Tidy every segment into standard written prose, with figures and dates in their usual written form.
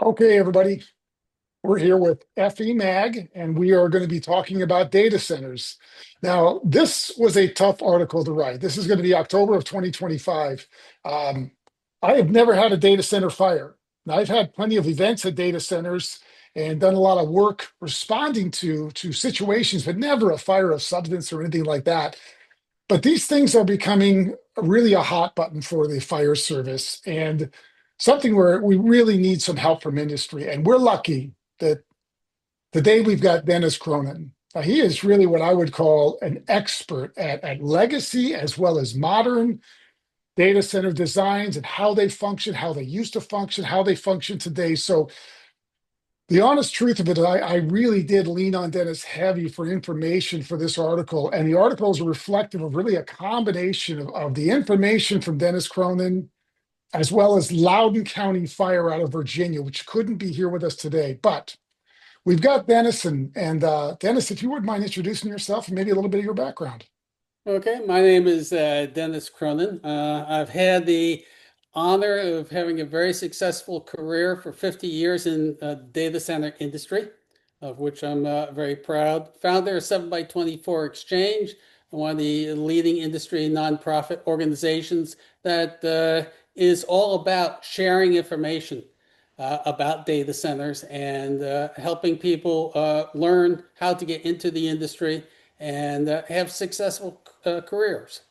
Okay, everybody, we're here with FE Mag, and we are going to be talking about data centers. Now, this was a tough article to write. This is going to be October of 2025. Um, I have never had a data center fire. Now, I've had plenty of events at data centers and done a lot of work responding to situations, but never a fire of substance or anything like that. But these things are becoming really a hot button for the fire service and something where we really need some help from industry. And we're lucky that today we've got Dennis Cronin. He is really what I would call an expert at legacy as well as modern data center designs and how they function, how they used to function, how they function today. So the honest truth of it, I really did lean on Dennis heavy for information for this article. And the article is reflective of really a combination of the information from Dennis Cronin, as well as Loudoun County Fire out of Virginia, which couldn't be here with us today. But we've got Dennis, and Dennis, if you wouldn't mind introducing yourself and maybe a little bit of your background. Okay, my name is Dennis Cronin. I've had the honor of having a very successful career for 50 years in data center industry, of which I'm very proud. Founder of 7 by 24 Exchange, one of the leading industry nonprofit organizations that is all about sharing information about data centers and helping people learn how to get into the industry and have successful careers.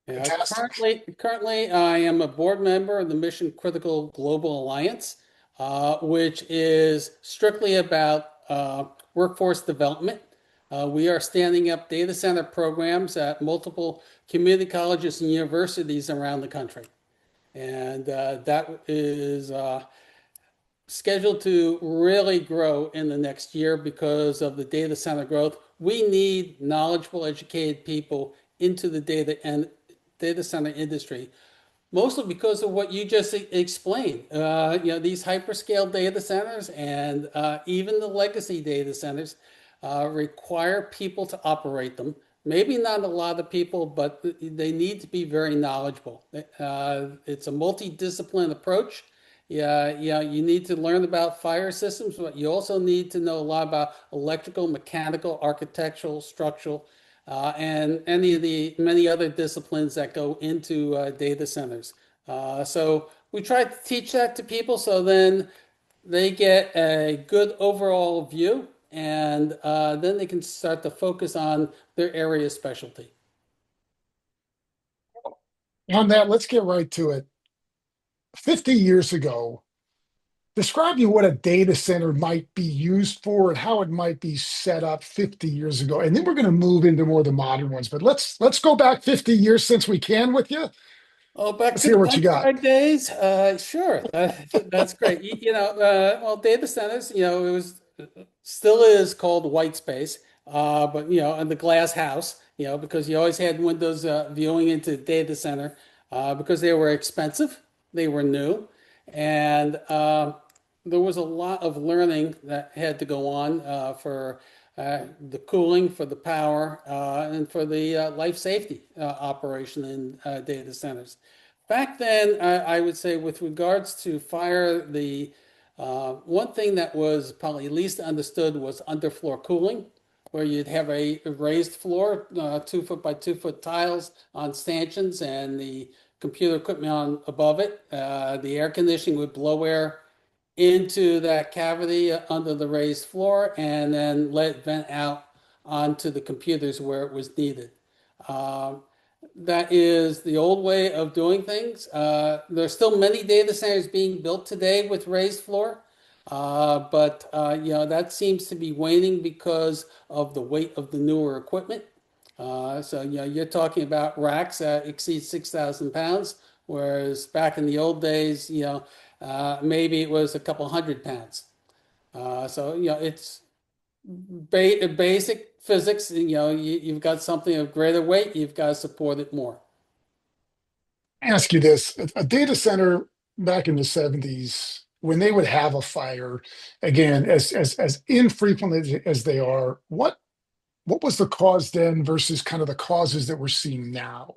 Yeah, Fantastic. currently, I am a board member of the Mission Critical Global Alliance, which is strictly about workforce development. We are standing up data center programs at multiple community colleges and universities around the country. And that is scheduled to really grow in the next year because of the data center growth. We need knowledgeable, educated people into the data center industry, mostly because of what you just explained. These hyperscale data centers and even the legacy data centers require people to operate them. Maybe not a lot of people, but they need to be very knowledgeable. It's a multidiscipline approach. Yeah, you need to learn about fire systems, but you also need to know a lot about electrical, mechanical, architectural, structural, and any of the many other disciplines that go into data centers. So we try to teach that to people so then they get a good overall view and then they can start to focus on their area of specialty. On that, let's get right to it. 50 years ago, describe me what a data center might be used for and how it might be set up 50 years ago. And then we're going to move into more of the modern ones. But let's go back 50 years since we can with you. Oh, back Let's to hear the what you got. gunpowder days? Sure, that's great. Well, data centers, it was still is called white space, but in the glass house, because you always had windows viewing into the data center, because they were expensive, they were new, and there was a lot of learning that had to go on for the cooling, for the power, and for the life safety operation in data centers. Back then, I would say with regards to fire, the one thing that was probably least understood was underfloor cooling, where you'd have a raised floor, 2 foot by 2 foot tiles on stanchions, and the computer equipment on above it. The air conditioning would blow air into that cavity under the raised floor and then let it vent out onto the computers where it was needed. Um, that is the old way of doing things. There's still many data centers being built today with raised floor, but that seems to be waning because of the weight of the newer equipment. You're talking about racks that exceed 6,000 pounds, whereas back in the old days, maybe it was a couple 100 pounds. It's basic physics. You've got something of greater weight, you've got to support it more. Ask you this. A data center back in the 70s, when they would have a fire, again, as infrequently as they are, what was the cause then versus kind of the causes that we're seeing now?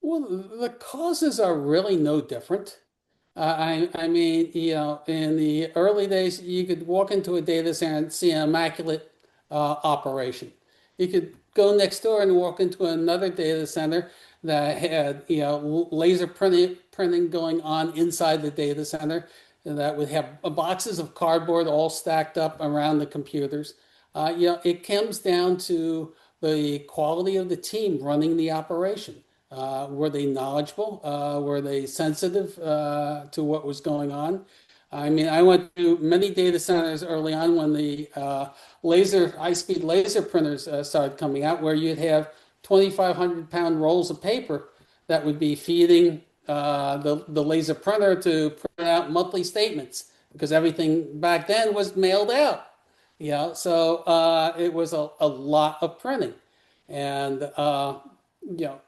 Well, the causes are really no different. I mean, in the early days, you could walk into a data center and see an immaculate operation. You could go next door and walk into another data center that had, laser printing going on inside the data center that would have boxes of cardboard all stacked up around the computers. It comes down to the quality of the team running the operation. Were they knowledgeable? Were they sensitive to what was going on? I mean, I went to many data centers early on when the high-speed laser printers started coming out, where you'd have 2,500-pound rolls of paper that would be feeding the laser printer to print out monthly statements because everything back then was mailed out. So it was a lot of printing, and you know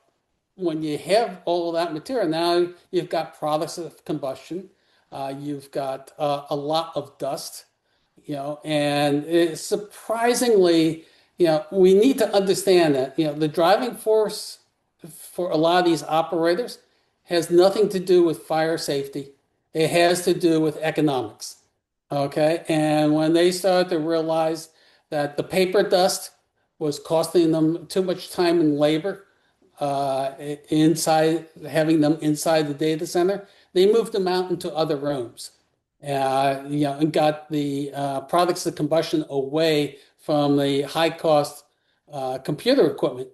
when you have all of that material, now you've got products of combustion, you've got a lot of dust, and it's surprisingly, we need to understand that, the driving force for a lot of these operators has nothing to do with fire safety. It has to do with economics. Okay. And when they started to realize that the paper dust was costing them too much time and labor, inside having them inside the data center, they moved them out into other rooms. And got the products of combustion away from the high cost computer equipment.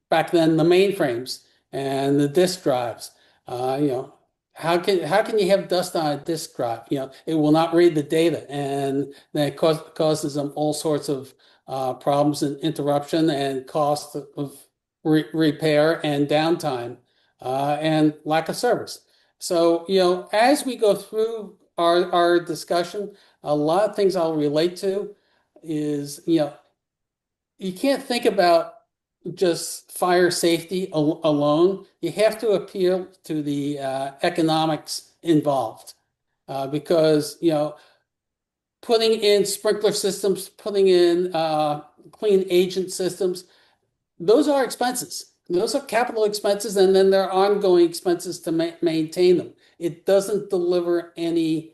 Back then, the mainframes and the disk drives. How can you have dust on a disk drive? It will not read the data, and that causes them all sorts of problems and interruption and cost of repair and downtime, and lack of service. So, as we go through our discussion, a lot of things I'll relate to is, you can't think about just fire safety alone. You have to appeal to the economics involved, because, putting in sprinkler systems, putting in clean agent systems, those are expenses. Those are capital expenses, and then there are ongoing expenses to maintain them. It doesn't deliver any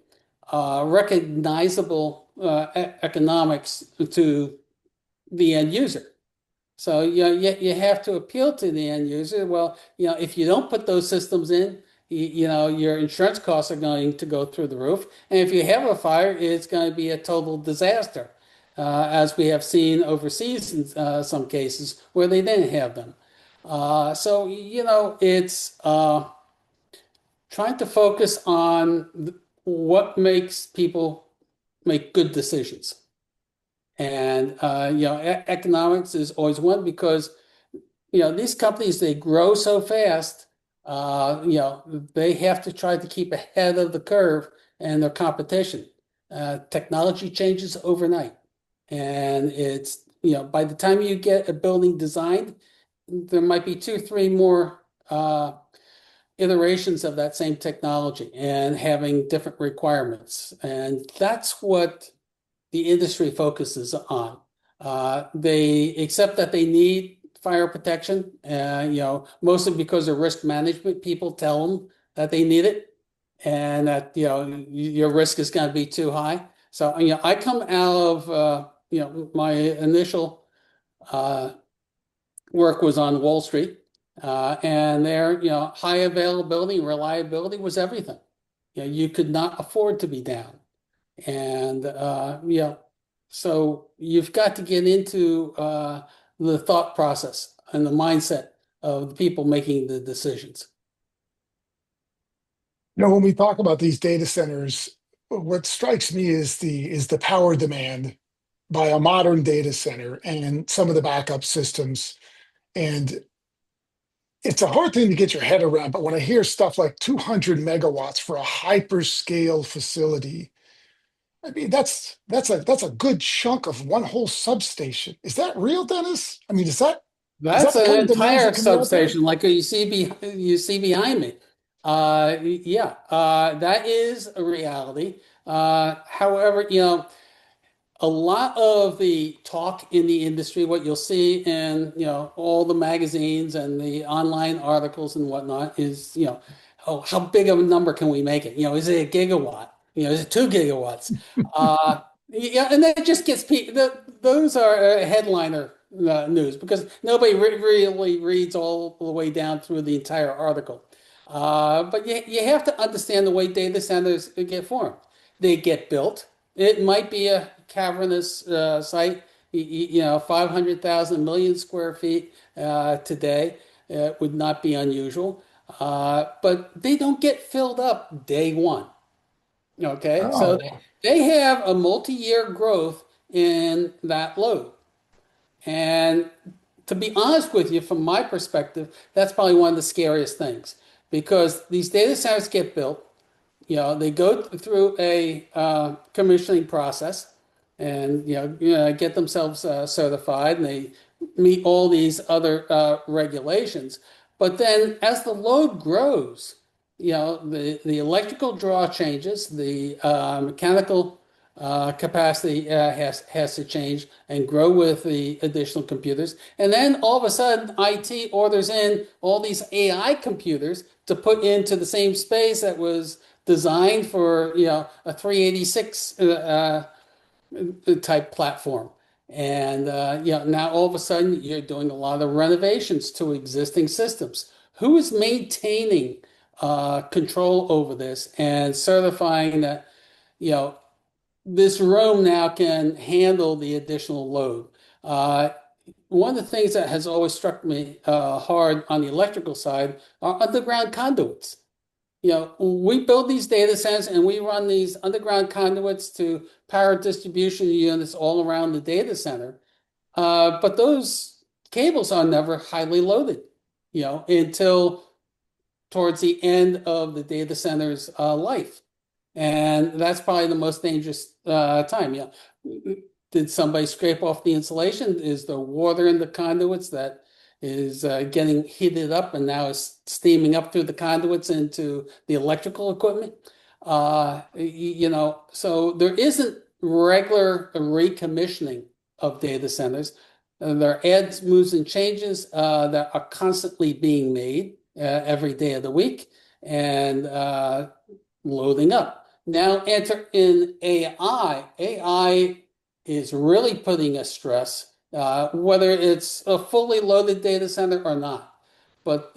recognizable economics to the end user. So you have to appeal to the end user. Well, if you don't put those systems in, your insurance costs are going to go through the roof. And if you have a fire, it's going to be a total disaster, as we have seen overseas in some cases where they didn't have them. So, it's trying to focus on what makes people make good decisions. And, economics is always one because, these companies, they grow so fast, they have to try to keep ahead of the curve and their competition. Technology changes overnight. And it's, by the time you get a building designed, there might be two, three more iterations of that same technology and having different requirements. And that's what the industry focuses on. They accept that they need fire protection, mostly because of risk management. People tell them that they need it and that, your risk is going to be too high. So, I come out of, my initial work was on Wall Street, and there, high availability and reliability was everything. You could not afford to be down. And so you've got to get into the thought process and the mindset of the people making the decisions. When we talk about these data centers, what strikes me is the power demand by a modern data center and some of the backup systems. And it's a hard thing to get your head around, but when I hear stuff like 200 megawatts for a hyperscale facility, I mean that's a good chunk of one whole substation. Is that real, Dennis? I mean, is that That's the kind an of demands entire that can be out there? substation, like you see behind me. Yeah, that is a reality. However, a lot of the talk in the industry, what you'll see in, all the magazines and the online articles and whatnot is, oh, how big of a number can we make it? Is it a gigawatt? Is it 2 gigawatts? Uh, yeah, and that just gets people. Those are headliner news because nobody really reads all the way down through the entire article. But you have to understand the way data centers get formed. They get built. It might be a cavernous site, 500,000 million square feet today. Would not be unusual. But they don't get filled up day one. Okay, so Oh, they have a multi-year growth in that load. And to be honest with you, from my perspective, that's probably one of the scariest things because these data centers get built, they go through a commissioning process and get themselves certified, and they meet all these other regulations. But then, as the load grows, the electrical draw changes, the mechanical capacity has to change and grow with the additional computers. And then all of a sudden, IT orders in all these AI computers to put into the same space that was designed for a 386 type platform. And now all of a sudden you're doing a lot of renovations to existing systems. Who is maintaining control over this and certifying that you know this room now can handle the additional load? Uh, One of the things that has always struck me hard on the electrical side are underground conduits. We build these data centers and we run these underground conduits to power distribution units all around the data center. But those cables are never highly loaded, until towards the end of the data center's life. And that's probably the most dangerous time. Did somebody scrape off the insulation? Is there water in the conduits that is getting heated up and now is steaming up through the conduits into the electrical equipment? So there isn't regular recommissioning of data centers. There are adds, moves, and changes that are constantly being made every day of the week and loading up. Now enter in AI. AI is really putting a stress, whether it's a fully loaded data center or not. But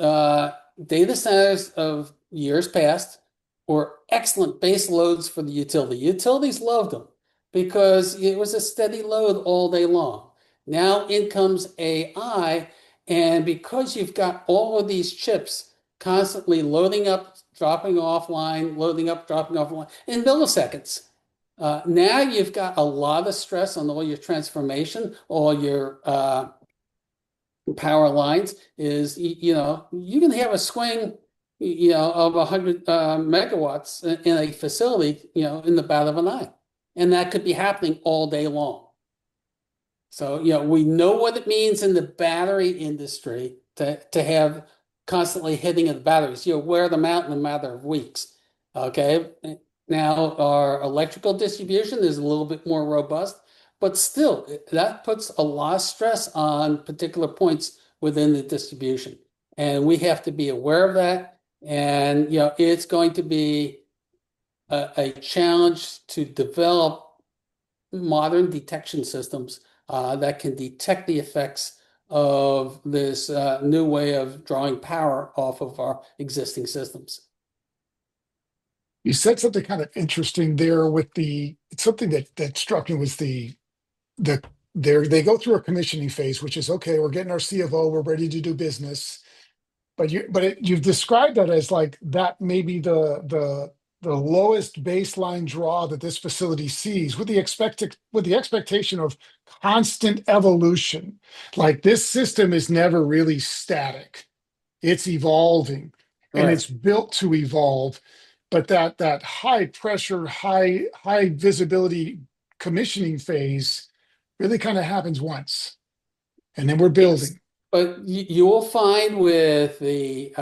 data centers of years past were excellent base loads for the utility. Utilities loved them because it was a steady load all day long. Now in comes AI, and because you've got all of these chips constantly loading up, dropping offline, loading up, dropping offline in milliseconds. Now you've got a lot of stress on all your transformation, all your power lines. You can have a swing, of 100 megawatts in a facility, in the bat of an eye, and that could be happening all day long. So, we know what it means in the battery industry to have constantly hitting of the batteries. Wear them out in a matter of weeks. Okay. Now, our electrical distribution is a little bit more robust, but still, that puts a lot of stress on particular points within the distribution. And we have to be aware of that. And, it's going to be a challenge to develop modern detection systems that can detect the effects of this new way of drawing power off of our existing systems. you said something kind of interesting there with something that struck me was the they go through a commissioning phase, which is okay, we're getting our C of O, we're ready to do business. You've described that as like that maybe the lowest baseline draw that this facility sees with the expectation of constant evolution. Like this system is never really static. It's evolving and Right. it's built to evolve. But that high pressure, high visibility commissioning phase really kind of happens once, and then we're Yes. building. But you will find with the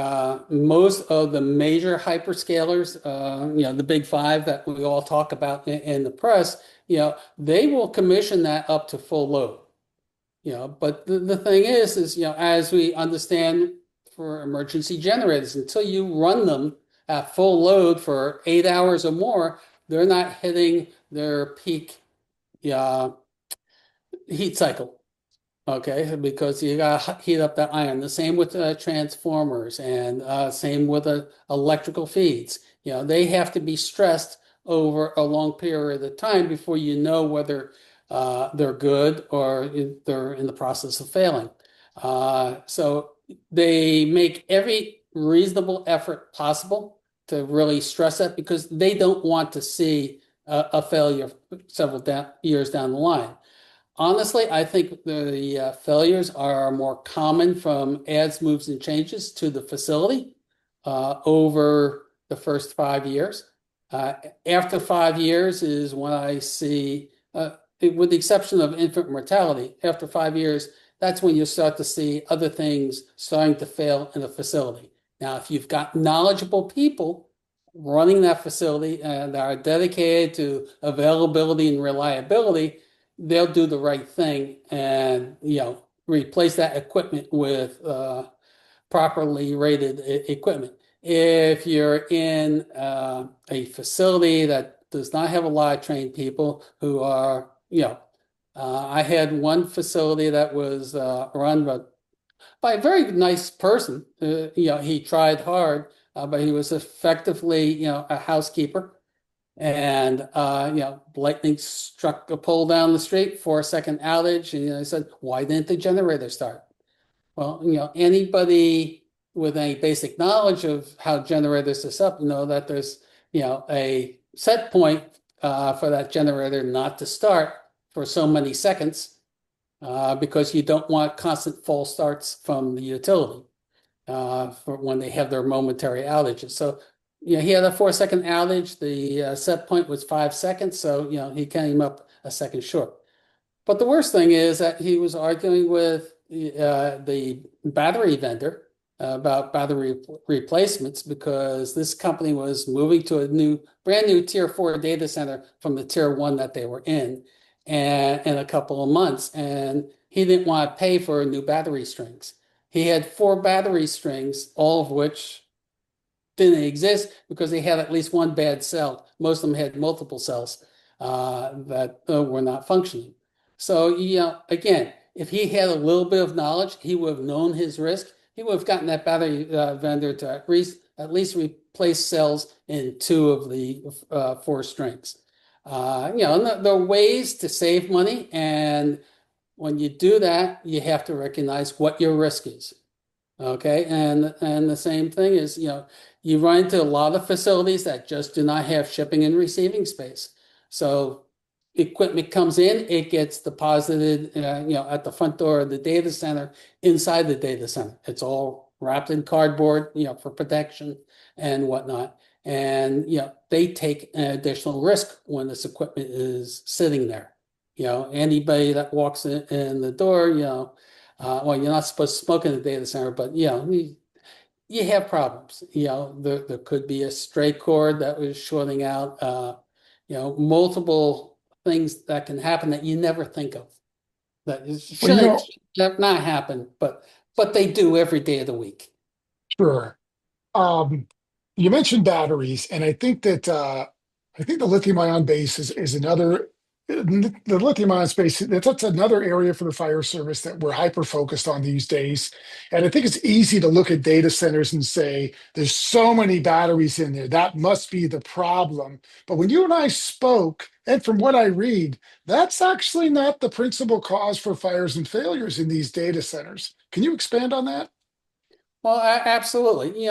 most of the major hyperscalers, the big five that we all talk about in the press, they will commission that up to full load. But the thing is, as we understand for emergency generators, until you run them at full load for 8 hours or more, they're not hitting their peak uh, heat cycle. Okay, because you got to heat up that iron. The same with transformers and same with electrical feeds. They have to be stressed over a long period of time before you know whether they're good or they're in the process of failing. So they make every reasonable effort possible to really stress that because they don't want to see a failure several years down the line. Honestly, I think the failures are more common from adds, moves, and changes to the facility over the first 5 years. Uh, After 5 years is when I see, with the exception of infant mortality, after 5 years, that's when you start to see other things starting to fail in the facility. Now, if you've got knowledgeable people running that facility and are dedicated to availability and reliability, they'll do the right thing and replace that equipment with properly rated equipment. If you're in a facility that does not have a lot of trained people who are, I had one facility that was run by a very nice person. He tried hard, but he was effectively, a housekeeper. And lightning struck a pole down the street, 4 second outage, and I said, "Why didn't the generator start?" Well, anybody with any basic knowledge of how generators are set up know that there's a set point for that generator not to start for so many seconds because you don't want constant false starts from the utility for when they have their momentary outages. So, he had a 4 second outage. The set point was 5 seconds, so he came up a second short. But the worst thing is that he was arguing with the battery vendor about battery replacements because this company was moving to a brand new tier 4 data center from the tier 1 that they were in a couple of months, and he didn't want to pay for new battery strings. He had 4 battery strings, all of which didn't exist because they had at least one bad cell. Most of them had multiple cells that were not functioning. So, again, if he had a little bit of knowledge, he would have known his risk. He would have gotten that battery vendor to at least replace cells in 2 of the 4 strings. And there are ways to save money, and when you do that, you have to recognize what your risk is. Okay, and the same thing is, you run into a lot of facilities that just do not have shipping and receiving space. So equipment comes in, it gets deposited, at the front door of the data center, inside the data center. It's all wrapped in cardboard, for protection and whatnot. And they take an additional risk when this equipment is sitting there. Anybody that walks in the door, well, you're not supposed to smoke in the data center, but you have problems. There could be a stray cord that was shorting out. Multiple things that can happen that you never think of. That Well, should not happen, but they do every day of the week. sure. Um, you mentioned batteries, and I think the lithium ion base is another the lithium ion space. That's another area for the fire service that we're hyper focused on these days. And I think it's easy to look at data centers and say there's so many batteries in there. That must be the problem. But when you and I spoke, and from what I read, that's actually not the principal cause for fires and failures in these data centers. Can you expand on that? Well, absolutely.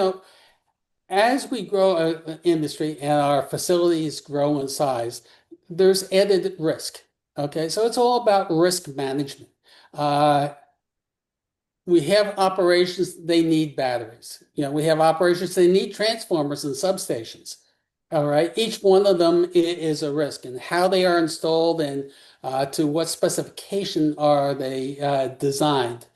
As we grow an industry and our facilities grow in size, there's added risk. Okay, so it's all about risk management. Uh, we have operations, they need batteries. We have operations, they need transformers and substations. All right, each one of them is a risk, and how they are installed and to what specification are they designed,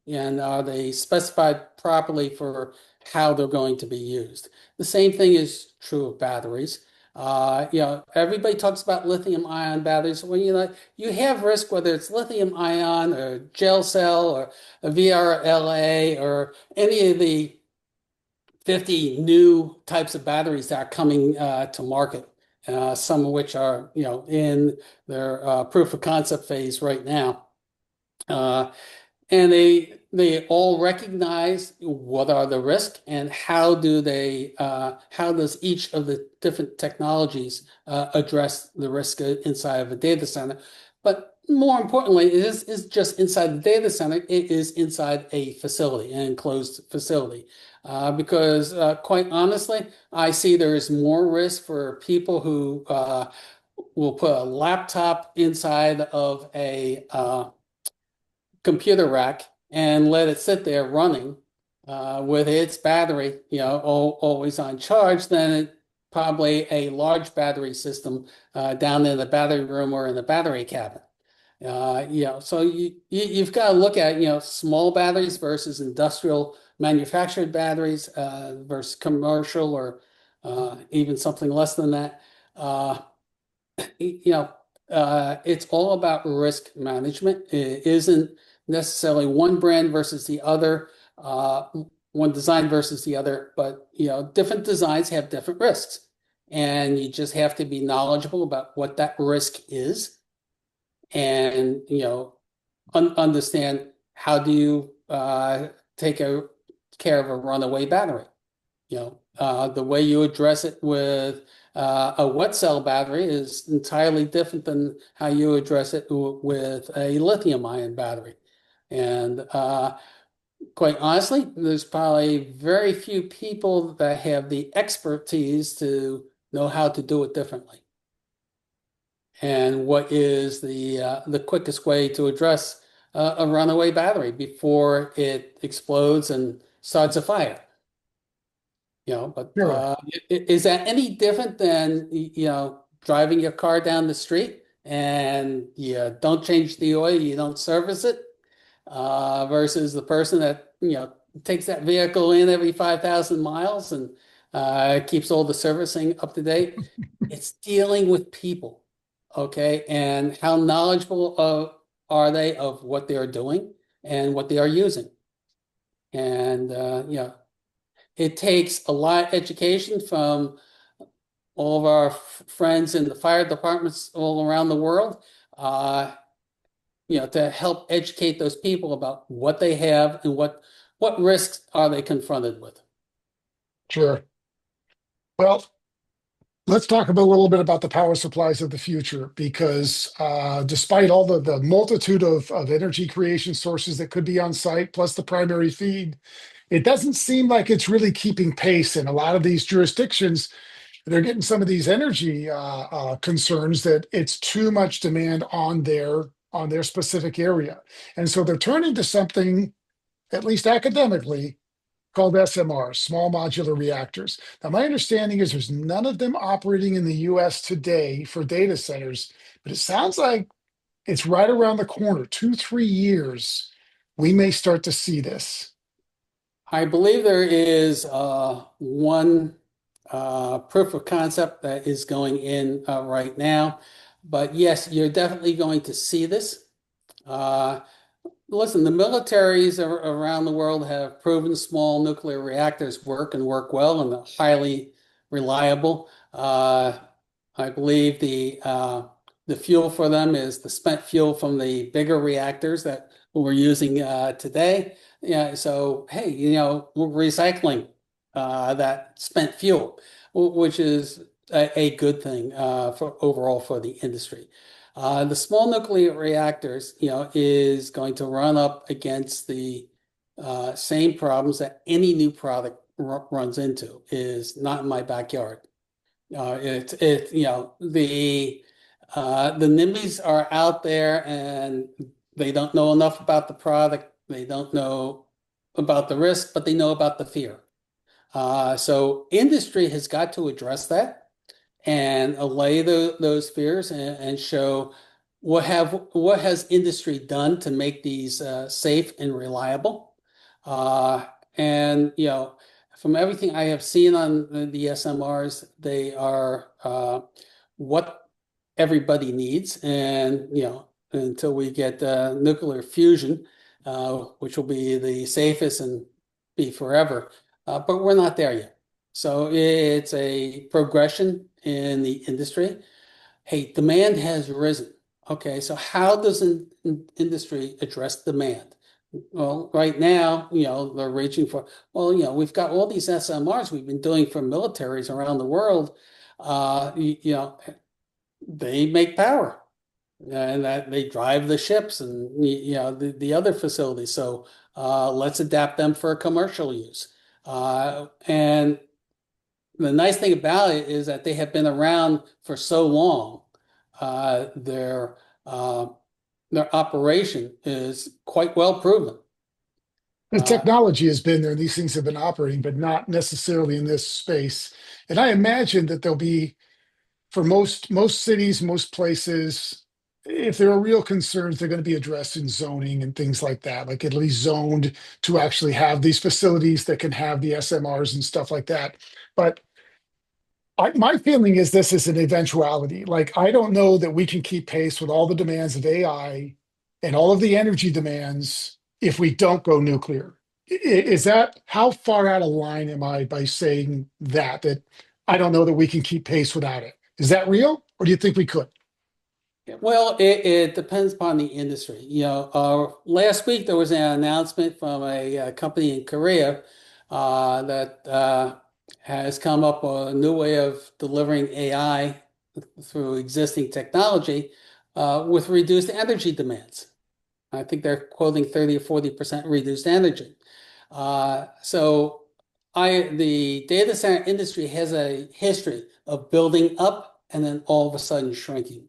and are they specified properly for how they're going to be used. The same thing is true of batteries. Everybody talks about lithium ion batteries. Well, you have risk whether it's lithium ion or gel cell or a VRLA or any of the 50 new types of batteries that are coming to market, some of which are, in their proof of concept phase right now. Uh, and they all recognize what are the risks and how does each of the different technologies address the risk inside of a data center. But more importantly, is just inside the data center, it is inside a facility, an enclosed facility. Because quite honestly, I see there is more risk for people who will put a laptop inside of a computer rack and let it sit there running with its battery, always on charge, then probably a large battery system down in the battery room or in the battery cabin. So you've got to look at, small batteries versus industrial manufactured batteries versus commercial or even something less than that. Uh, you know, it's all about risk management. It isn't necessarily one brand versus the other, one design versus the other, but different designs have different risks. And you just have to be knowledgeable about what that risk is and understand how do you take care of a runaway battery. The way you address it with a wet cell battery is entirely different than how you address it with a lithium ion battery. And quite honestly, there's probably very few people that have the expertise to know how to do it differently. And what is the quickest way to address a runaway battery before it explodes and starts a fire? But Sure. is that any different than, driving your car down the street and you don't change the oil, you don't service it, versus the person that, takes that vehicle in every 5,000 miles and keeps all the servicing up to date? It's dealing with people, okay? And how knowledgeable are they of what they're doing and what they are using? And, it takes a lot of education from all of our friends in the fire departments all around the world, to help educate those people about what they have and what risks are they confronted with. Sure. Well, let's talk a little bit about the power supplies of the future, because despite all the multitude of energy creation sources that could be on site, plus the primary feed, it doesn't seem like it's really keeping pace in a lot of these jurisdictions. They're getting some of these energy concerns that it's too much demand on their specific area, and so they're turning to something, at least academically, called SMRs, small modular reactors. Now, my understanding is there's none of them operating in the US today for data centers, but it sounds like it's right around the corner, 2, 3 years, we may start to see this. I believe there is one proof of concept that is going in right now. But yes, you're definitely going to see this. Uh, Listen, the militaries around the world have proven small nuclear reactors work and work well and are highly reliable. I believe the fuel for them is the spent fuel from the bigger reactors that we're using today. Yeah, so hey, we're recycling that spent fuel, which is a good thing for overall for the industry. The small nuclear reactors, is going to run up against the same problems that any new product runs into. Is not in my backyard. The NIMBYs are out there and they don't know enough about the product. They don't know about the risk, but they know about the fear. So industry has got to address that and allay those fears and show what has industry done to make these safe and reliable. Uh, and from everything I have seen on the SMRs, they are what everybody needs. And until we get nuclear fusion, which will be the safest and be forever. but we're not there yet. So it's a progression in the industry. Hey, demand has risen. Okay, so how does an industry address demand? Well, right now, they're reaching for, well, we've got all these SMRs we've been doing for militaries around the world. They make power and that they drive the ships and the other facilities. So let's adapt them for commercial use. And the nice thing about it is that they have been around for so long. Uh, their uh, their operation is quite well proven. The Uh, technology has been there, and these things have been operating, but not necessarily in this space. And I imagine that there'll be for most cities, most places, if there are real concerns, they're going to be addressed in zoning and things like that. Like it'll be zoned to actually have these facilities that can have the SMRs and stuff like that. But my feeling is this is an eventuality. Like, I don't know that we can keep pace with all the demands of AI and all of the energy demands if we don't go nuclear. Is that how far out of line am I by saying that I don't know that we can keep pace without it? Is that real, or do you think we could? well, it depends upon the industry. Last week there was an announcement from a company in Korea that has come up with a new way of delivering AI through existing technology with reduced energy demands. I think they're quoting 30 or 40% reduced energy. So the data center industry has a history of building up and then all of a sudden shrinking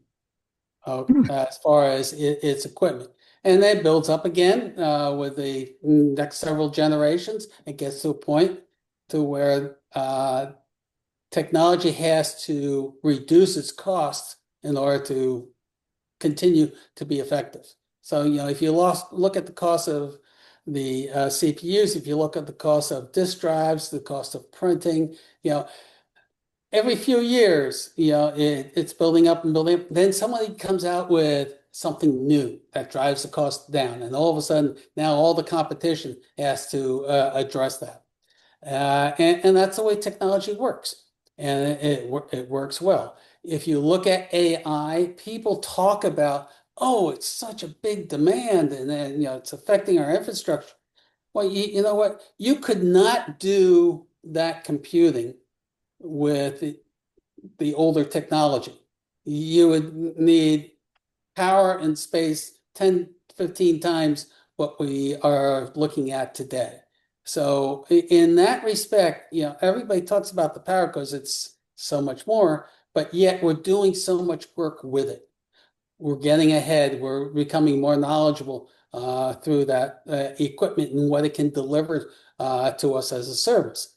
Hmm. as far as its equipment. And then builds up again with the next several generations. It gets to a point to where technology has to reduce its costs in order to continue to be effective. So, if you look at the cost of the CPUs, if you look at the cost of disk drives, the cost of printing, every few years, it's building up and building up. Then somebody comes out with something new that drives the cost down. And all of a sudden, now all the competition has to address that. And that's the way technology works. And it works well. If you look at AI, people talk about, oh, it's such a big demand and then, it's affecting our infrastructure. Well, you know what? You could not do that computing with the older technology. You would need power and space 10, 15 times what we are looking at today. So in that respect, everybody talks about the power because it's so much more, but yet we're doing so much work with it. We're getting ahead. We're becoming more knowledgeable through that equipment and what it can deliver to us as a service.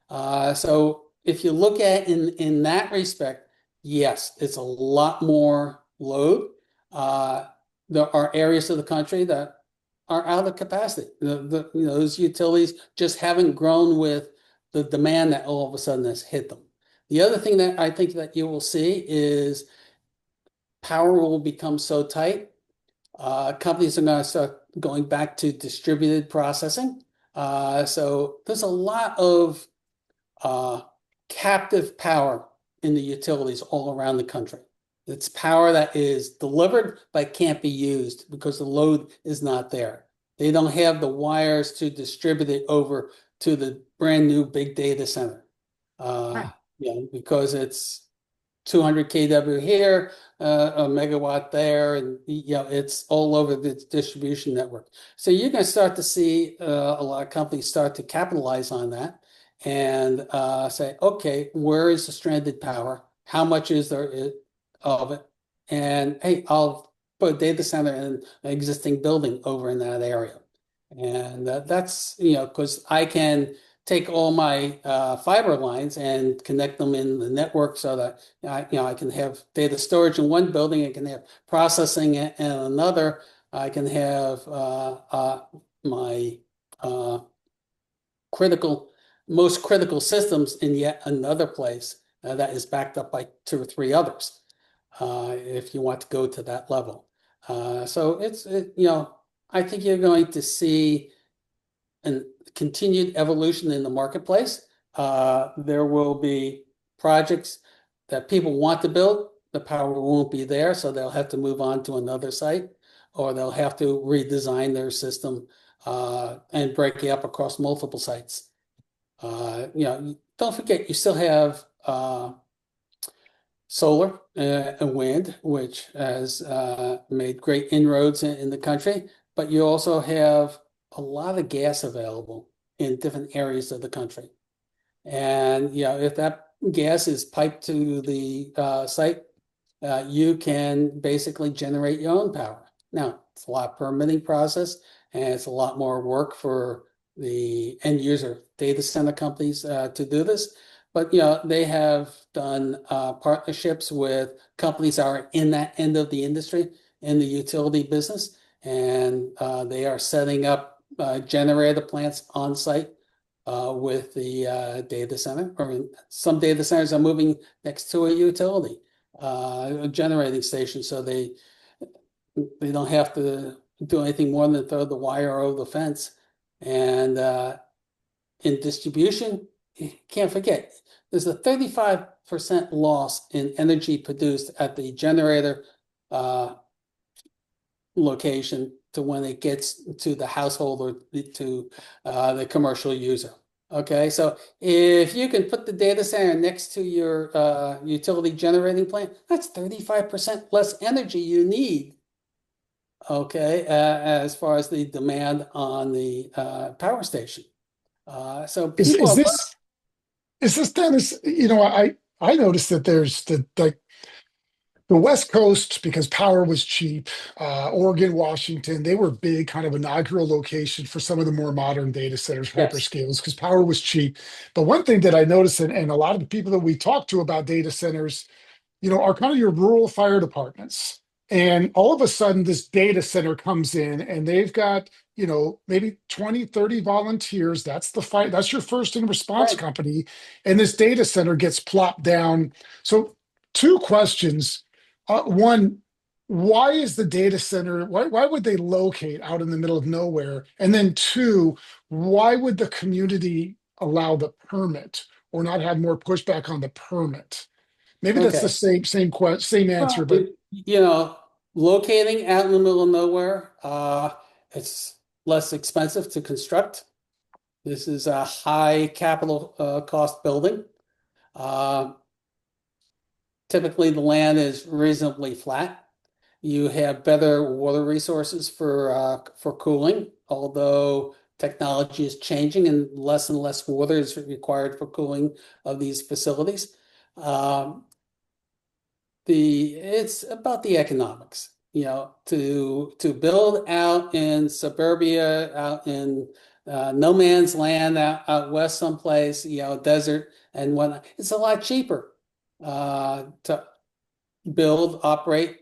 So if you look at in that respect, yes, it's a lot more load. Uh, there are areas of the country that are out of capacity. Those utilities just haven't grown with the demand that all of a sudden has hit them. The other thing that I think that you will see is power will become so tight. Companies are going to start going back to distributed processing. So there's a lot of uh, captive power in the utilities all around the country. It's power that is delivered but can't be used because the load is not there. They don't have the wires to distribute it over to the brand new big data center. Because it's 200 kW here, a megawatt there, and it's all over the distribution network. So you're going to start to see a lot of companies start to capitalize on that and say, okay, where is the stranded power? How much is there of it? And hey, I'll put a data center in an existing building over in that area. And that's, because I can take all my fiber lines and connect them in the network so that I can have data storage in one building, I can have processing in another, I can have my uh, critical, most critical systems in yet another place that is backed up by two or three others, if you want to go to that level. So I think you're going to see continued evolution in the marketplace. There will be projects that people want to build. The power won't be there, so they'll have to move on to another site, or they'll have to redesign their system and break it up across multiple sites. Don't forget, you still have solar and wind, which has made great inroads in the country, but you also have a lot of gas available in different areas of the country. And if that gas is piped to the site, you can basically generate your own power. Now, it's a lot of permitting process, and it's a lot more work for the end user data center companies to do this. But they have done partnerships with companies that are in that end of the industry, in the utility business, and they are setting up generator plants on site with the data center. Or some data centers are moving next to a utility generating station, so they don't have to do anything more than throw the wire over the fence. And in distribution, you can't forget, there's a 35% loss in energy produced at the generator location to when it gets to the household or to the commercial user. Okay, so if you can put the data center next to your utility generating plant, that's 35% less energy you need. Okay, as far as the demand on the power station. So Is people is are, this Dennis? I noticed that there's the West Coast, because power was cheap. Oregon, Washington, they were big kind of inaugural location for some of the more modern data centers, yes, hyperscales, because power was cheap. But one thing that I noticed, and a lot of the people that we talk to about data centers, are kind of your rural fire departments. And all of a sudden, this data center comes in and they've got, maybe 20, 30 volunteers. That's the fight. That's your first in response right. company. And this data center gets plopped down. So, two questions. One, why is the data center, why would they locate out in the middle of nowhere? And then two, why would the community allow the permit or not have more pushback on the permit? Maybe that's the Okay. same answer, Well, but locating out in the middle of nowhere, it's less expensive to construct. This is a high capital cost building. Uh, Typically, the land is reasonably flat. You have better water resources for cooling, although technology is changing and less water is required for cooling of these facilities. Um, it's about the economics, to build out in suburbia, out in no man's land, out west someplace, desert and whatnot. It's a lot cheaper to build, operate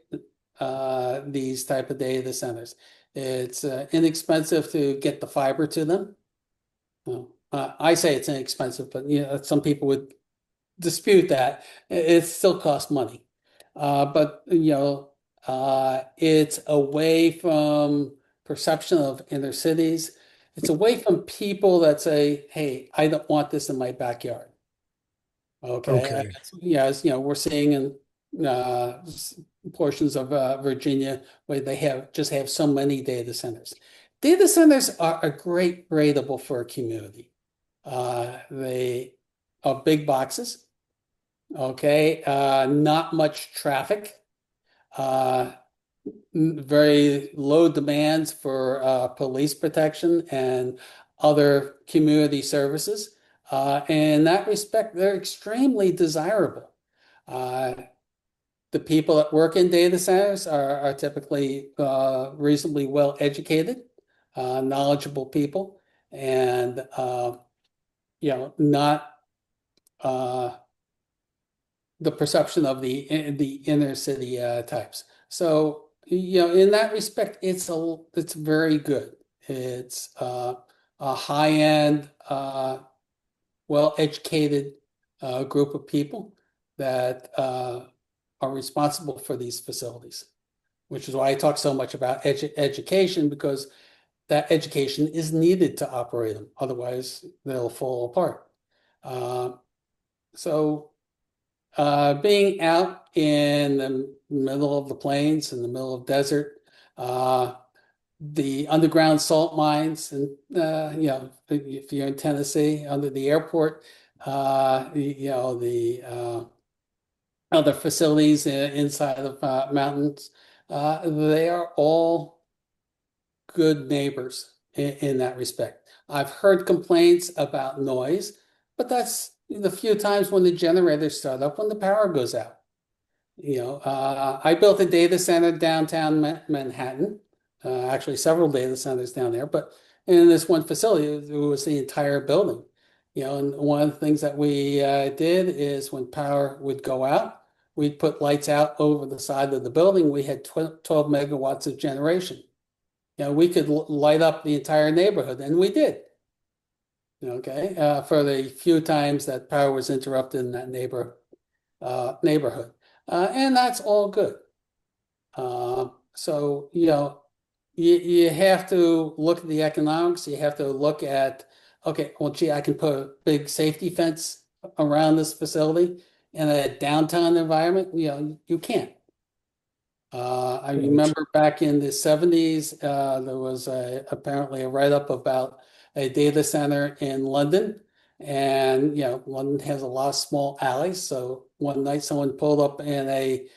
these type of data centers. It's inexpensive to get the fiber to them. Well, I say it's inexpensive, but some people would dispute that. It still costs money. But it's away from perception of inner cities. It's away from people that say, "Hey, I don't want this in my backyard." Okay, okay. as we're seeing in portions of Virginia where they have so many data centers. Data centers are a great rateable for a community. They are big boxes. Okay, not much traffic, uh, very low demands for police protection and other community services. In that respect, they're extremely desirable. Uh, the people that work in data centers are typically reasonably well educated, knowledgeable people, and not the perception of the inner city types. So in that respect, it's very good. It's a high-end, well-educated group of people that are responsible for these facilities, which is why I talk so much about education, because that education is needed to operate them. Otherwise, they'll fall apart. Uh, so being out in the middle of the plains, in the middle of desert, uh, the underground salt mines, and if you're in Tennessee, under the airport, the other facilities inside of mountains, they are all good neighbors in that respect. I've heard complaints about noise, but that's the few times when the generators start up when the power goes out. I built a data center downtown Manhattan, actually several data centers down there, but in this one facility, it was the entire building. And one of the things that we did is when power would go out, we'd put lights out over the side of the building. We had 12 megawatts of generation. We could light up the entire neighborhood, and we did. Okay, for the few times that power was interrupted in that neighborhood. And that's all good. So, you have to look at the economics. You have to look at, okay, well, gee, I can put a big safety fence around this facility in a downtown environment. You can't. I Right. remember back in the 70s, there was apparently a write-up about a data center in London. And, London has a lot of small alleys. So one night someone pulled up in a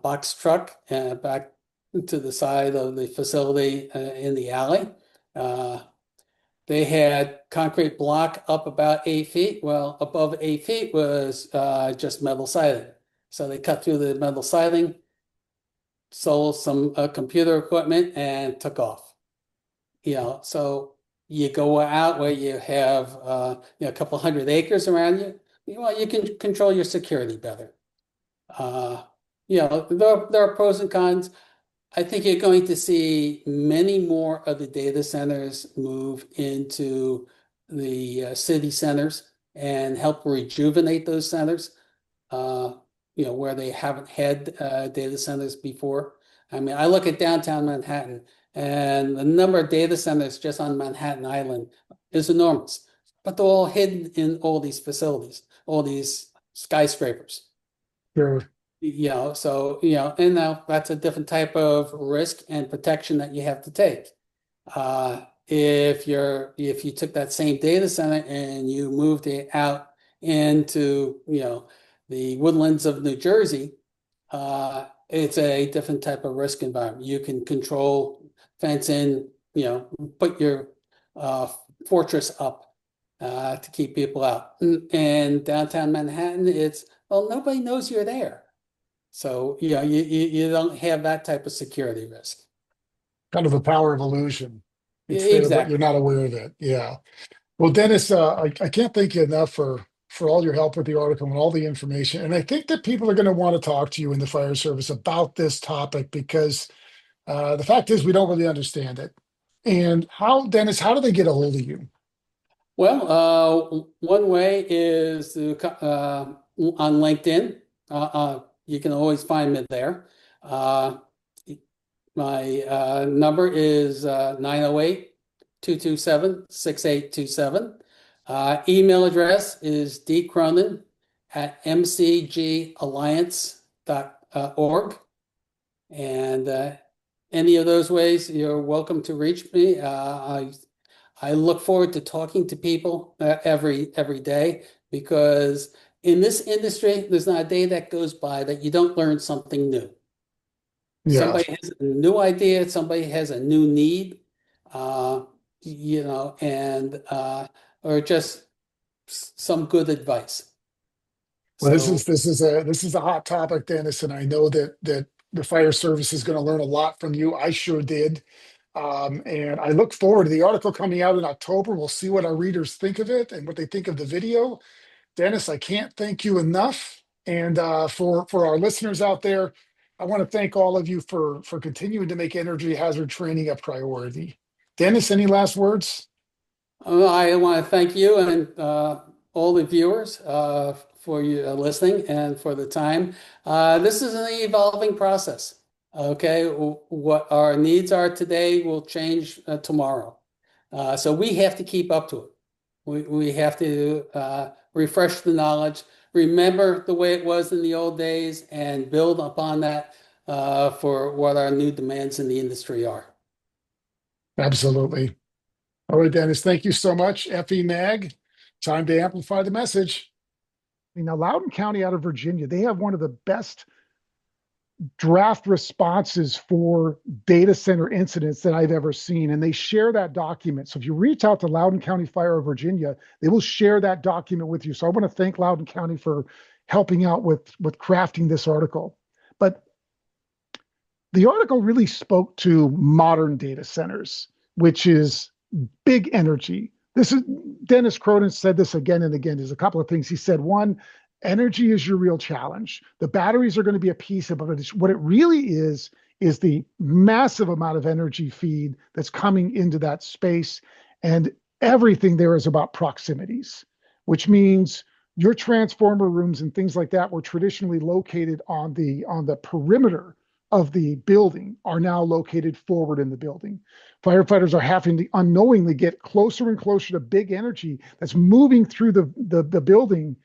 box truck back to the side of the facility in the alley. Uh, they had concrete block up about 8 feet. Well, above 8 feet was just metal siding. So they cut through the metal siding, sold some computer equipment, and took off. So you go out where you have a couple hundred acres around you. Well, you can control your security better. Uh, there are pros and cons. I think you're going to see many more of the data centers move into the city centers and help rejuvenate those centers, uh, where they haven't had data centers before. I mean, I look at downtown Manhattan, and the number of data centers just on Manhattan Island is enormous, but they're all hidden in all these facilities, all these skyscrapers. Sure. And now that's a different type of risk and protection that you have to take. If you took that same data center and you moved it out into, the woodlands of New Jersey, it's a different type of risk environment. You can control, fence in, put your uh, fortress up to keep people out. And downtown Manhattan, well, nobody knows you're there. So, you don't have that type of security risk. Kind of the power of illusion. It's there, but you're Exactly. not aware of it. Yeah. Well, Dennis, I can't thank you enough for all your help with the article and all the information. And I think that people are going to want to talk to you in the fire service about this topic because the fact is we don't really understand it. And Dennis, how do they get a hold of you? Well, one way is on LinkedIn. You can always find me there. Uh, my number is 908 227 email address is dcronin@mcgalliance.org. And any of those ways, you're welcome to reach me. I look forward to talking to people every day because in this industry, there's not a day that goes by that you don't learn something new. Yeah. Somebody has a new idea, somebody has a new need, uh, or just some good advice. Well, this is So, this is a this is a hot topic, Dennis, and I know that the fire service is going to learn a lot from you. I sure did. And I look forward to the article coming out in October. We'll see what our readers think of it and what they think of the video. Dennis, I can't thank you enough. And for our listeners out there, I want to thank all of you for continuing to make energy hazard training a priority. Dennis, any last words? I want to thank you and all the viewers for you listening and for the time. This is an evolving process. Okay, what our needs are today will change tomorrow. So we have to keep up to it. We have to refresh the knowledge, remember the way it was in the old days, and build upon that for what our new demands in the industry are. Absolutely. All right, Dennis, thank you so much. FE Mag, time to amplify the message. Now, Loudoun County out of Virginia, they have one of the best draft responses for data center incidents that I've ever seen. And they share that document. So if you reach out to Loudoun County Fire of Virginia, they will share that document with you. So I want to thank Loudoun County for helping out with crafting this article. But the article really spoke to modern data centers, which is big energy. This is Dennis Cronin said this again and again. There's a couple of things he said. One, energy is your real challenge. The batteries are going to be a piece of it. What it really is the massive amount of energy feed that's coming into that space. And everything there is about proximities, which means your transformer rooms and things like that were traditionally located on the perimeter of the building are now located forward in the building. Firefighters are having to unknowingly get closer and closer to big energy that's moving through the building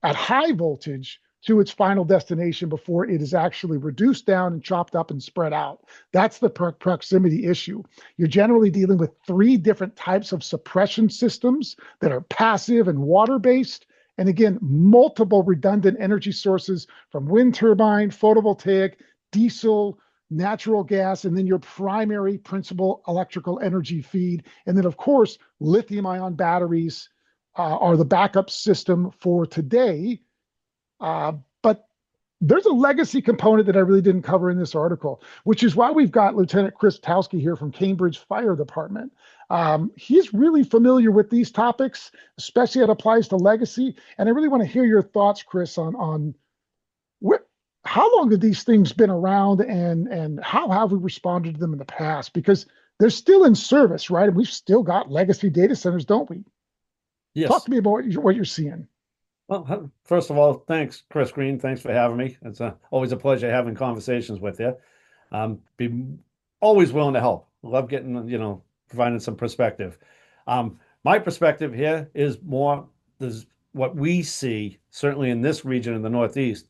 at high voltage to its final destination before it is actually reduced down and chopped up and spread out. That's the proximity issue. You're generally dealing with three different types of suppression systems that are passive and water based. And again, multiple redundant energy sources from wind turbine, photovoltaic, diesel, natural gas, and then your primary principal electrical energy feed. And then, of course, lithium ion batteries are the backup system for today. But there's a legacy component that I really didn't cover in this article, which is why we've got Lieutenant Chris Towski here from Cambridge Fire Department. He's really familiar with these topics, especially as it applies to legacy. And I really want to hear your thoughts, Chris, on how long have these things been around and how have we responded to them in the past? Because they're still in service, right? And we've still got legacy data centers, don't we? Talk Yes. to me about what you're seeing. Well, first of all, thanks, Chris Green. Thanks for having me. It's always a pleasure having conversations with you. Be always willing to help. Love getting, providing some perspective. My perspective here is more is what we see, certainly in this region in the Northeast.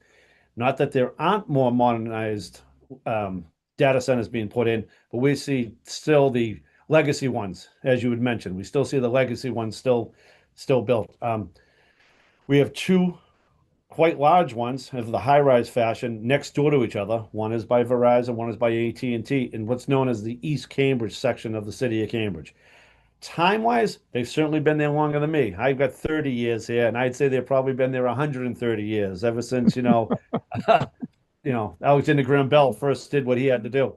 Not that there aren't more modernized data centers being put in, but we see still the legacy ones, as you would mention. We still see the legacy ones still built. We have two quite large ones of the high-rise fashion next door to each other. One is by Verizon, one is by AT&T, in what's known as the East Cambridge section of the city of Cambridge. Time-wise, they've certainly been there longer than me. I've got 30 years here, and I'd say they've probably been there 130 years, ever since, Alexander Graham Bell first did what he had to do.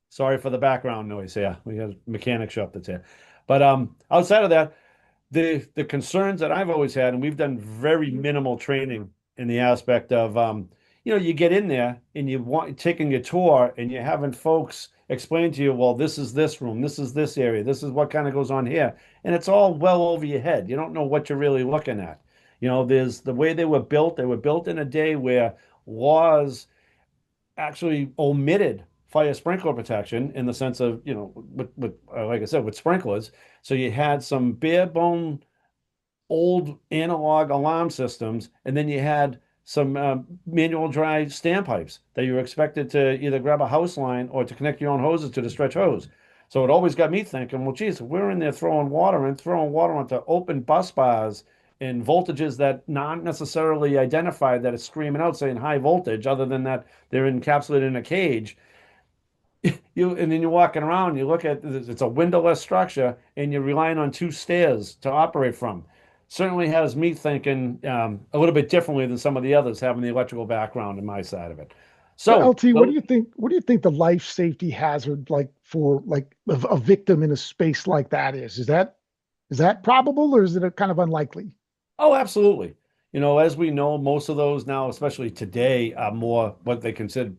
Sorry for the background noise here. We got a mechanic shop that's here. But outside of that, the concerns that I've always had, and we've done very minimal training in the aspect of, you get in there and you want taking a tour and you're having folks explain to you, well, this is this room, this is this area, this is what kind of goes on here, and it's all well over your head. You don't know what you're really looking at. There's the way they were built. They were built in a day where laws actually omitted fire sprinkler protection in the sense of, with like I said, with sprinklers. So you had some bare bone old analog alarm systems, and then you had some manual dry standpipes that you were expected to either grab a house line or to connect your own hoses to the stretch hose. So it always got me thinking, well, geez, we're in there throwing water onto open bus bars and voltages that not necessarily identified that it's screaming out saying high voltage, other than that they're encapsulated in a cage. And then you're walking around, you look at it's a windowless structure, and you're relying on two stairs to operate from. Certainly has me thinking a little bit differently than some of the others having the electrical background in my side of it. So So LT, what do you think? What do you think the life safety hazard like for like a victim in a space like that is? Is that probable or is it a kind of unlikely? Oh, absolutely. As we know, most of those now, especially today, are more what they consider,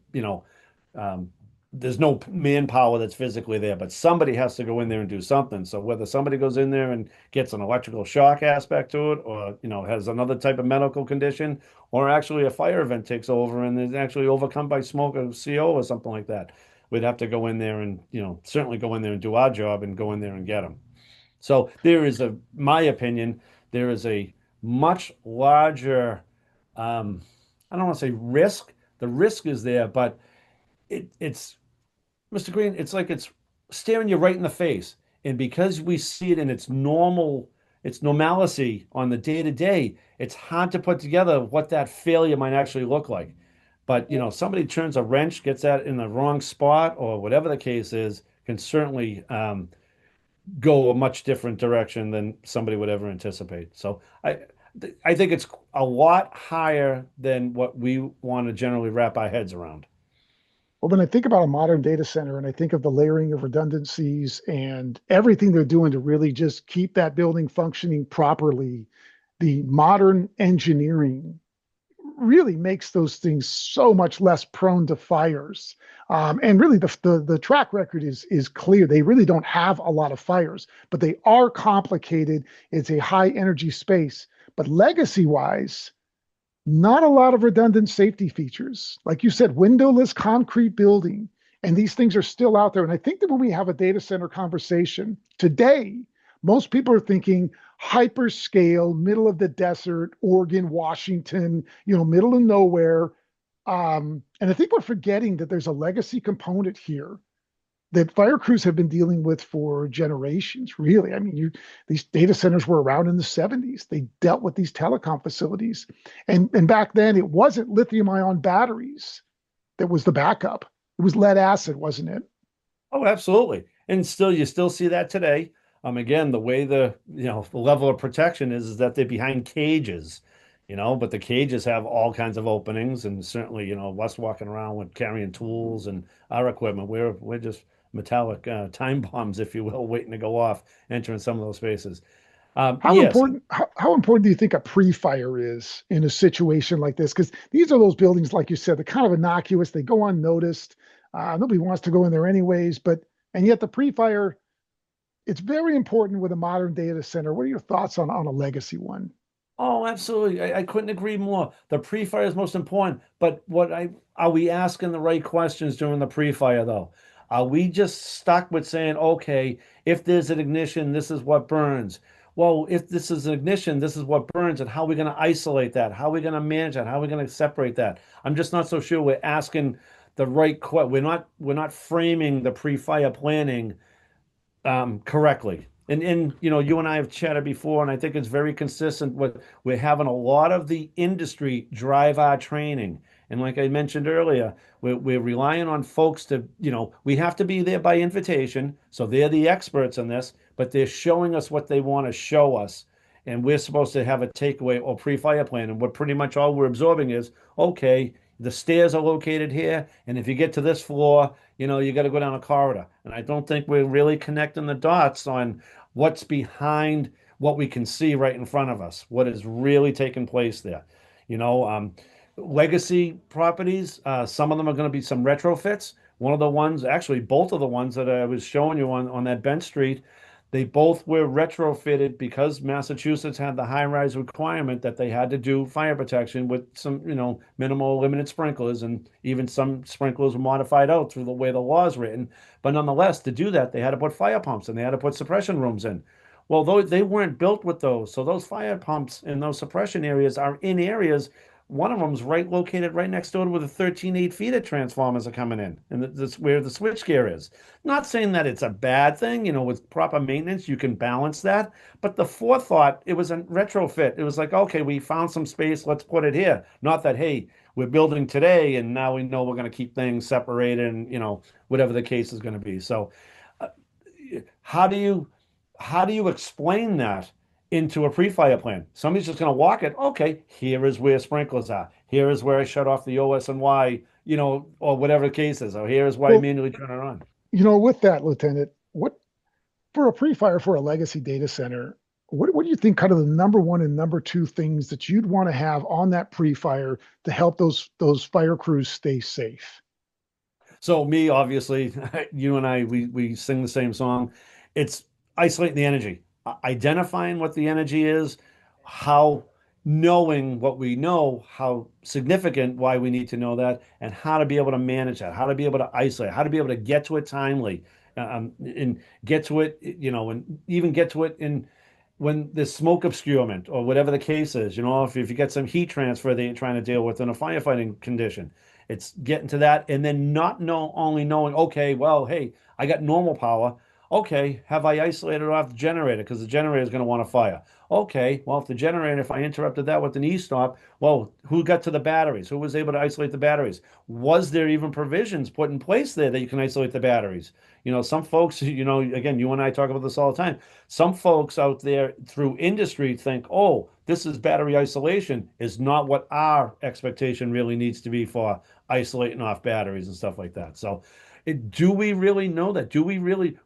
um, there's no manpower that's physically there, but somebody has to go in there and do something. So whether somebody goes in there and gets an electrical shock aspect to it, or, has another type of medical condition, or actually a fire event takes over and is actually overcome by smoke or CO or something like that. we'd have to go in there and, certainly go in there and do our job and go in there and get them. So there is my opinion, there is a much larger, um, I don't want to say risk. The risk is there, but it's Mr. Green, it's like it's staring you right in the face. And because we see it in its normalcy on the day to day, it's hard to put together what that failure might actually look like. But, somebody turns a wrench, gets that in the wrong spot, or whatever the case is, can certainly go a much different direction than somebody would ever anticipate. So I think it's a lot higher than what we want to generally wrap our heads around. Well, when I think about a modern data center and I think of the layering of redundancies and everything they're doing to really just keep that building functioning properly, the modern engineering really makes those things so much less prone to fires. And really, the track record is clear. They really don't have a lot of fires, but they are complicated. It's a high energy space. But legacy wise, not a lot of redundant safety features. Like you said, windowless concrete building. And these things are still out there. And I think that when we have a data center conversation today, most people are thinking hyperscale, middle of the desert, Oregon, Washington, middle of nowhere. And I think we're forgetting that there's a legacy component here that fire crews have been dealing with for generations, really. I mean, these data centers were around in the 70s. They dealt with these telecom facilities. And back then, it wasn't lithium ion batteries that was the backup. It was lead acid, wasn't it? Oh, absolutely. And still, you still see that today. Again, the way the level of protection is that they're behind cages, but the cages have all kinds of openings. And certainly, us walking around with carrying tools and our equipment, we're just metallic time bombs, if you will, waiting to go off, entering some of those spaces. How Yes. important how important do you think a pre-fire is in a situation like this? Because these are those buildings, like you said, they're kind of innocuous. They go unnoticed. Nobody wants to go in there anyways. And yet the pre-fire, it's very important with a modern data center. What are your thoughts on a legacy one? Oh, absolutely. I couldn't agree more. The pre-fire is most important. But are we asking the right questions during the pre-fire though? Are we just stuck with saying, okay, if there's an ignition, this is what burns? Well, if this is an ignition, this is what burns, and how are we going to isolate that? How are we going to manage that? How are we going to separate that? I'm just not so sure we're asking the right question. We're not framing the pre-fire planning correctly. And you and I have chatted before, and I think it's very consistent with we're having a lot of the industry drive our training. And like I mentioned earlier, we're relying on folks to, we have to be there by invitation. So they're the experts in this, but they're showing us what they want to show us. And we're supposed to have a takeaway or pre-fire plan. And what pretty much all we're absorbing is, okay, the stairs are located here. And if you get to this floor, you got to go down a corridor. And I don't think we're really connecting the dots on what's behind what we can see right in front of us, what is really taking place there. You know, um, Legacy properties, some of them are going to be some retrofits. One of the ones, actually, both of the ones that I was showing you on that Bench Street, they both were retrofitted because Massachusetts had the high rise requirement that they had to do fire protection with some, minimal limited sprinklers, and even some sprinklers were modified out through the way the law is written. But nonetheless, to do that, they had to put fire pumps and they had to put suppression rooms in. Well, though they weren't built with those, so those fire pumps and those suppression areas are in areas. One of them's located right next door to where the 13 8 feeder transformers are coming in, and that's where the switchgear is. Not saying that it's a bad thing, with proper maintenance, you can balance that. But the forethought, it was a retrofit. It was like, okay, we found some space, let's put it here. Not that, hey, we're building today and now we know we're going to keep things separated and, whatever the case is going to be. So, uh, how do you explain that into a pre-fire plan? Somebody's just going to walk it. Okay, here is where sprinklers are. Here is where I shut off the OS and Y, or whatever the case is. Or here is why I Well, manually turn it on. with that, Lieutenant, what for a pre-fire for a legacy data center, what do you think kind of the number one and number two things that you'd want to have on that pre-fire to help those fire crews stay safe? So me, obviously, you and I, we sing the same song. It's isolating the energy, identifying what the energy is, how knowing what we know, how significant, why we need to know that, and how to be able to manage that, how to be able to isolate, how to be able to get to it timely, and get to it, and even get to it in when there's smoke obscurement or whatever the case is, if you get some heat transfer that you're trying to deal with in a firefighting condition, it's getting to that and then not know only knowing, okay, well, hey, I got normal power. Okay, have I isolated off the generator? Because the generator is going to want to fire. Okay, well, if the generator, if I interrupted that with an e-stop, well, who got to the batteries? Who was able to isolate the batteries? Was there even provisions put in place there that you can isolate the batteries? Some folks, again, you and I talk about this all the time. Some folks out there through industry think, oh, this is battery isolation, is not what our expectation really needs to be for isolating off batteries and stuff like that. So, do we really know that? Do we really,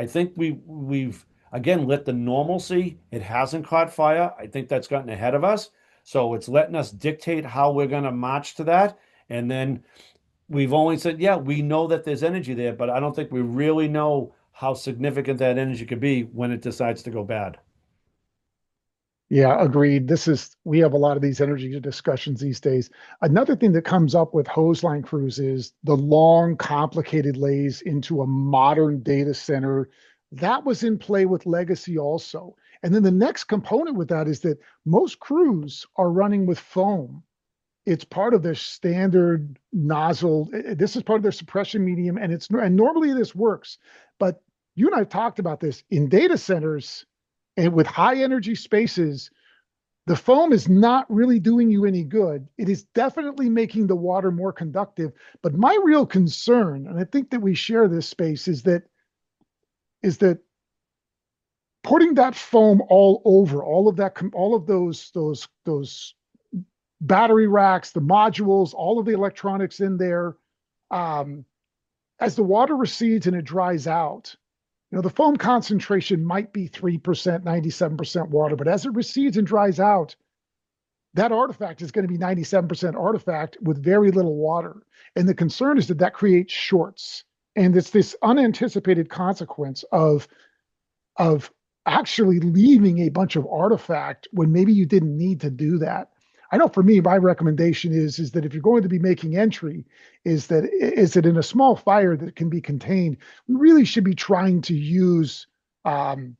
I think we've again lit the normalcy. It hasn't caught fire. I think that's gotten ahead of us. So it's letting us dictate how we're going to march to that. And then we've only said, yeah, we know that there's energy there, but I don't think we really know how significant that energy could be when it decides to go bad. Yeah, agreed. We have a lot of these energy discussions these days. Another thing that comes up with hose line crews is the long, complicated lays into a modern data center. That was in play with legacy also. And then the next component with that is that most crews are running with foam. It's part of their standard nozzle. This is part of their suppression medium, and normally this works. But you and I have talked about this in data centers and with high energy spaces, the foam is not really doing you any good. It is definitely making the water more conductive. But my real concern, and I think that we share this space, is that putting that foam all over all of those battery racks, the modules, all of the electronics in there, um, as the water recedes and it dries out, the foam concentration might be 3%, 97% water, but as it recedes and dries out, that artifact is going to be 97% artifact with very little water. And the concern is that that creates shorts. And it's this unanticipated consequence of actually leaving a bunch of artifact when maybe you didn't need to do that. I know for me, my recommendation is that if you're going to be making entry, is that in a small fire that can be contained, we really should be trying to use some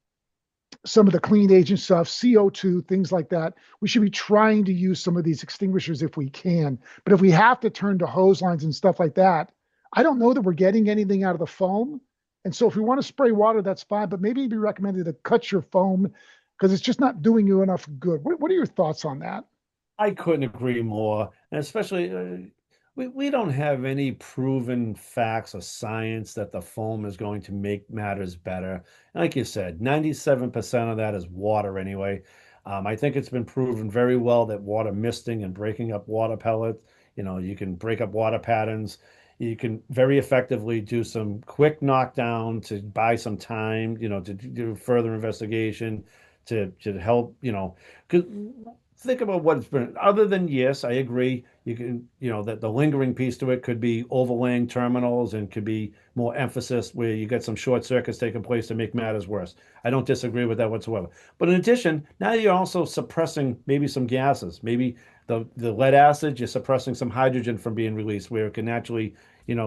of the clean agent stuff, CO2, things like that. We should be trying to use some of these extinguishers if we can. But if we have to turn to hose lines and stuff like that, I don't know that we're getting anything out of the foam. And so if we want to spray water, that's fine. But maybe it'd be recommended to cut your foam because it's just not doing you enough good. What are your thoughts on that? I couldn't agree more. And especially, we don't have any proven facts or science that the foam is going to make matters better. Like you said, 97% of that is water anyway. I think it's been proven very well that water misting and breaking up water pellets, you can break up water patterns. You can very effectively do some quick knockdown to buy some time, to do further investigation, to help, 'cause think about what's been other than yes, I agree. You can, that the lingering piece to it could be overlaying terminals and could be more emphasis where you get some short circuits taking place to make matters worse. I don't disagree with that whatsoever. But in addition, now you're also suppressing maybe some gases. Maybe the lead acid, you're suppressing some hydrogen from being released where it can naturally,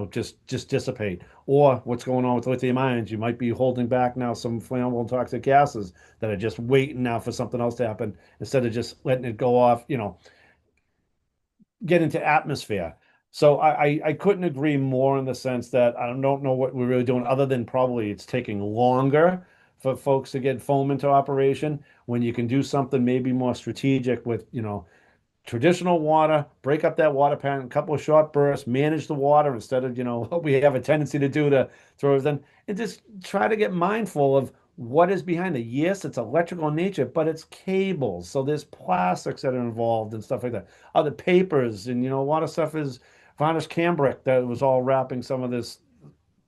just dissipate. Or what's going on with lithium ions, you might be holding back now some flammable and toxic gases that are just waiting now for something else to happen instead of just letting it go off, get into atmosphere. So I couldn't agree more in the sense that I don't know what we're really doing other than probably it's taking longer for folks to get foam into operation when you can do something maybe more strategic with, traditional water, break up that water pattern, a couple of short bursts, manage the water instead of, what we have a tendency to do to throw everything, and just try to get mindful of what is behind it. Yes, it's electrical in nature, but it's cables. So there's plastics that are involved and stuff like that. Other papers and, a lot of stuff is varnish cambric that was all wrapping some of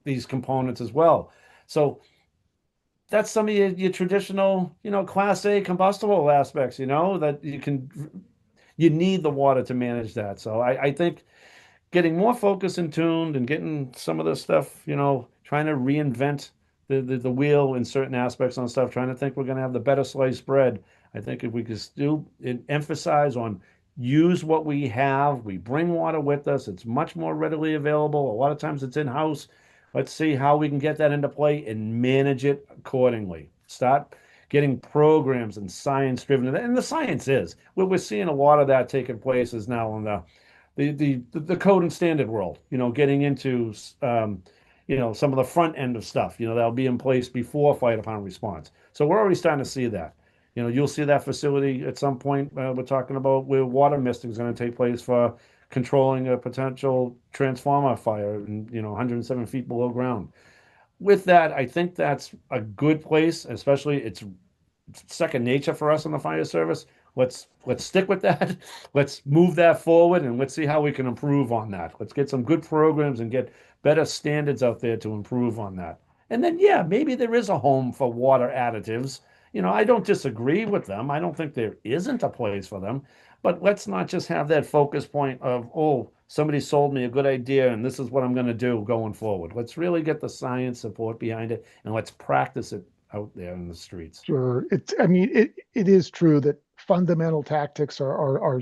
these components as well. So that's some of your traditional, class A combustible aspects, that you need the water to manage that. So I think getting more focused and tuned and getting some of this stuff, trying to reinvent the wheel in certain aspects on stuff, trying to think we're going to have the better sliced bread. I think if we could still emphasize on use what we have, we bring water with us, it's much more readily available. A lot of times it's in-house. Let's see how we can get that into play and manage it accordingly. Start getting programs and science driven. And the science is, we're seeing a lot of that taking place is now in the code and standard world, getting into some of the front end of stuff, that'll be in place before fire department response. So we're already starting to see that. You'll see that facility at some point. We're talking about where water misting is going to take place for controlling a potential transformer fire, 107 feet below ground. With that, I think that's a good place, especially it's second nature for us in the fire service. Let's stick with that. Let's move that forward and let's see how we can improve on that. Let's get some good programs and get better standards out there to improve on that. And then, yeah, maybe there is a home for water additives. I don't disagree with them. I don't think there isn't a place for them, but let's not just have that focus point of, oh, somebody sold me a good idea and this is what I'm going to do going forward. Let's really get the science support behind it and let's practice it out there in the streets. Sure. I mean, it is true that fundamental tactics are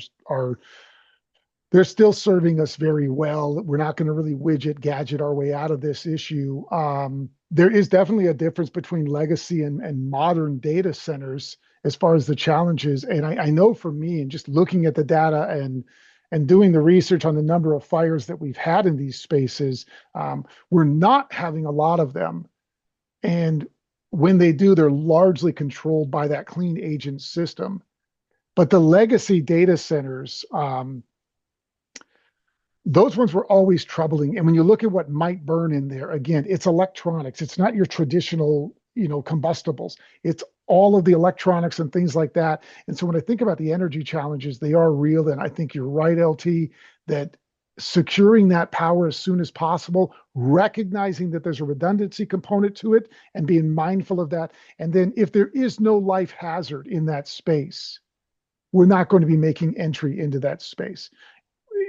they're still serving us very well. We're not going to really widget gadget our way out of this issue. There is definitely a difference between legacy and modern data centers as far as the challenges. And I know for me, and just looking at the data and doing the research on the number of fires that we've had in these spaces, we're not having a lot of them. And when they do, they're largely controlled by that clean agent system. But the legacy data centers, those ones were always troubling. And when you look at what might burn in there, again, it's electronics. It's not your traditional, combustibles. It's all of the electronics and things like that. And so when I think about the energy challenges, they are real. And I think you're right, LT, that securing that power as soon as possible, recognizing that there's a redundancy component to it and being mindful of that. And then if there is no life hazard in that space, we're not going to be making entry into that space.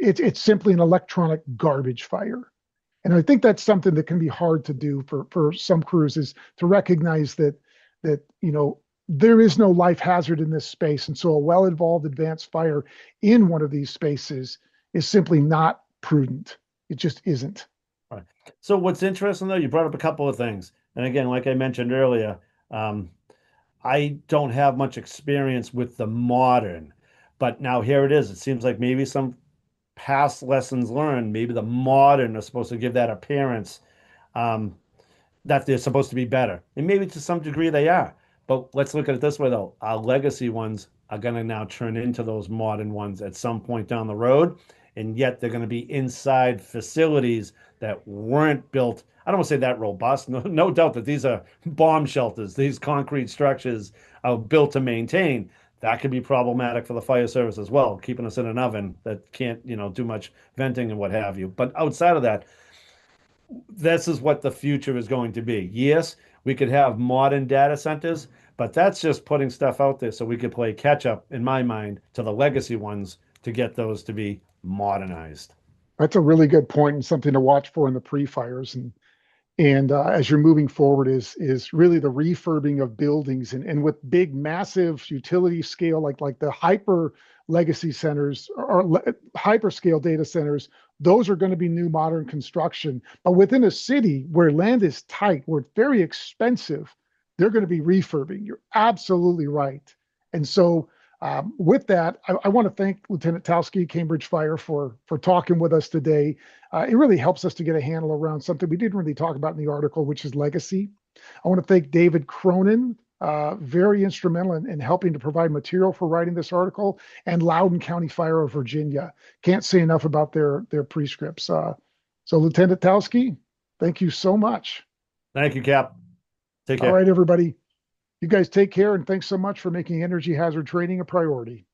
It's simply an electronic garbage fire. And I think that's something that can be hard to do for some crews, is to recognize that there is no life hazard in this space. And so a well-involved advanced fire in one of these spaces is simply not prudent. It just isn't. Right. So what's interesting though, you brought up a couple of things. And again, like I mentioned earlier, I don't have much experience with the modern, but now here it is. It seems like maybe some past lessons learned, maybe the modern are supposed to give that appearance, that they're supposed to be better. And maybe to some degree they are. But let's look at it this way though. Our legacy ones are going to now turn into those modern ones at some point down the road. And yet they're going to be inside facilities that weren't built. I don't want to say that robust. No doubt that these are bomb shelters. These concrete structures are built to maintain. That could be problematic for the fire service as well, keeping us in an oven that can't, do much venting and what have you. But outside of that, this is what the future is going to be. Yes, we could have modern data centers, but that's just putting stuff out there so we could play catch up, in my mind, to the legacy ones to get those to be modernized. That's a really good point and something to watch for in the pre-fires. And as you're moving forward is really the refurbing of buildings and with big, massive utility scale, like the hyper legacy centers or hyperscale data centers, those are going to be new modern construction. But within a city where land is tight, where it's very expensive, they're going to be refurbing. You're absolutely right. And so with that, I want to thank Lieutenant Towski, Cambridge Fire, for talking with us today. It really helps us to get a handle around something we didn't really talk about in the article, which is legacy. I want to thank David Cronin, very instrumental in helping to provide material for writing this article, and Loudoun County Fire of Virginia. Can't say enough about their prescripts. So Lieutenant Towski, thank you so much. Thank you, Cap. Take care. All right, everybody. You guys take care, and thanks so much for making energy hazard training a priority.